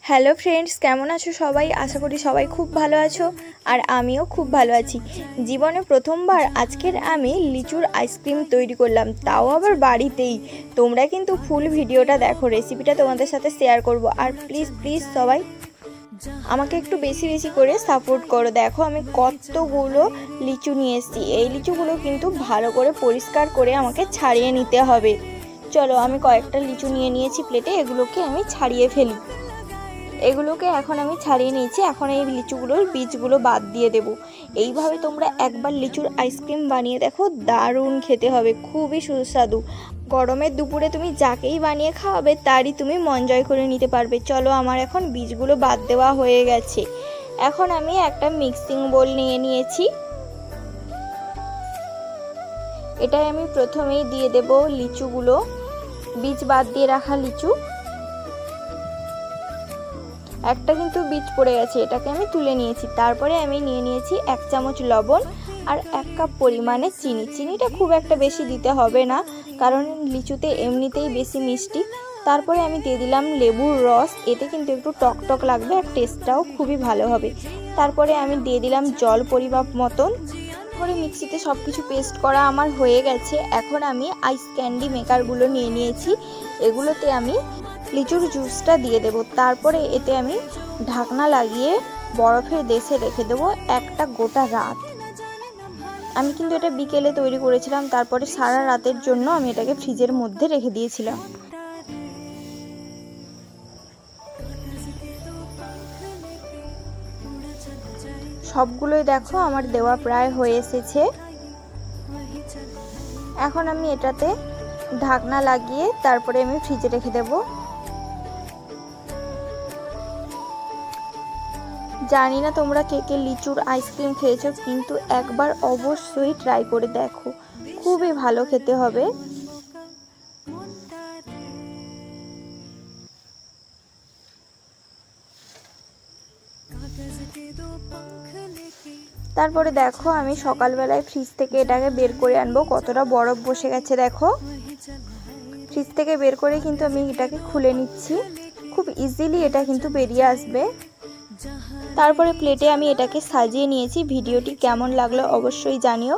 Hello friends, কেমন আছো সবাই? আশা করি সবাই খুব ভালো আছো আর আমিও খুব ভালো আছি। জীবনে প্রথমবার আজকের আমি লিচুর আইসক্রিম তৈরি করলাম, তাও আবার বাড়িতেই। তোমরা কিন্তু ফুল ভিডিওটা দেখো, রেসিপিটা তোমাদের সাথে শেয়ার করব। আর প্লিজ প্লিজ সবাই আমাকে একটু বেশি বেশি করে সাপোর্ট করো। দেখো আমি কতগুলো লিচু নিয়ে এসেছি। এই লিচুগুলো কিন্তু ভালো করে পরিষ্কার করে আমাকে ছাড়িয়ে নিতে হবে। চলো, আমি কয়েকটা লিচু নিয়ে নিয়েছি প্লেটে, এগুলোকে আমি ছাড়িয়ে ফেলি। এগুলোকে এখন আমি ছাড়িয়ে নিয়েছি। এখন এই লিচুগুলোর বীজগুলো বাদ দিয়ে দেব। এইভাবে তোমরা একবার লিচুর আইসক্রিম বানিয়ে দেখো, দারুণ খেতে হবে, খুবই সুস্বাদু। গরমের দুপুরে তুমি যাকেই বানিয়ে খাওয়াবে তারই তুমি মন জয় করে নিতে পারবে। চলো, আমার এখন বীজগুলো বাদ দেওয়া হয়ে গেছে। এখন আমি একটা মিক্সিং বোল নিয়ে নিয়েছি। এটাই আমি প্রথমেই দিয়ে দেব লিচুগুলো, বীজ বাদ দিয়ে রাখা লিচু। একটা কিন্তু বীজ পড়ে গেছে, এটাকে আমি তুলে নিয়েছি। তারপরে আমি নিয়ে নিয়েছি 1 চামচ লবণ আর 1 কাপ পরিমাণে চিনি। চিনিটা খুব একটা বেশি দিতে হবে না, কারণ লিচুতে এমনিতেই বেশি মিষ্টি। তারপরে আমি দিয়ে দিলাম লেবুর রস, এতে কিন্তু একটু টক টক লাগবে আর টেস্টটাও খুবই ভালো হবে। তারপরে আমি দিয়ে দিলাম জল পরিমাপ মতন। তারপরে মিক্সিতে সব কিছু পেস্ট করা আমার হয়ে গেছে। এখন আমি আইস ক্যান্ডি মেকারগুলো নিয়ে নিয়েছি, এগুলোতে আমি লিচুর জুসটা দিয়ে দেব। তারপরে এতে আমি ঢাকনা লাগিয়ে বরফের দেশে রেখে দেবো একটা গোটা রাত। আমি কিন্তু এটা বিকেলে তৈরি করেছিলাম, তারপরে সারা রাতের জন্য আমি এটাকে ফ্রিজের মধ্যে রেখে দিয়েছিলাম। সবগুলোই দেখো আমার দেওয়া প্রায় হয়ে এসেছে। এখন আমি এটাতে ঢাকনা লাগিয়ে তারপরে আমি ফ্রিজে রেখে দেব। জানি না তোমরা কে কে লিচুর আইসক্রিম খেয়েছো, কিন্তু একবার অবশ্যই ট্রাই করে দেখো, খুবই ভালো খেতে হবে। তারপরে দেখো আমি সকালবেলায় ফ্রিজ থেকে এটাকে বের করে আনবো, কতটা বরফ বসে গেছে দেখো। ফ্রিজ থেকে বের করে কিন্তু আমি এটাকে খুলে নিচ্ছি, খুব ইজিলি এটা কিন্তু বেরিয়ে আসবে। তারপরে প্লেটে আমি এটাকে সাজিয়ে নিয়েছি। ভিডিওটি কেমন লাগলো অবশ্যই জানিও।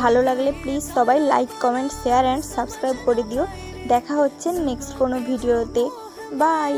ভালো লাগলে প্লিজ সবাই like, comment, share and subscribe করে দিও। দেখা হচ্ছে নেক্সট কোনো ভিডিওতে। বাই।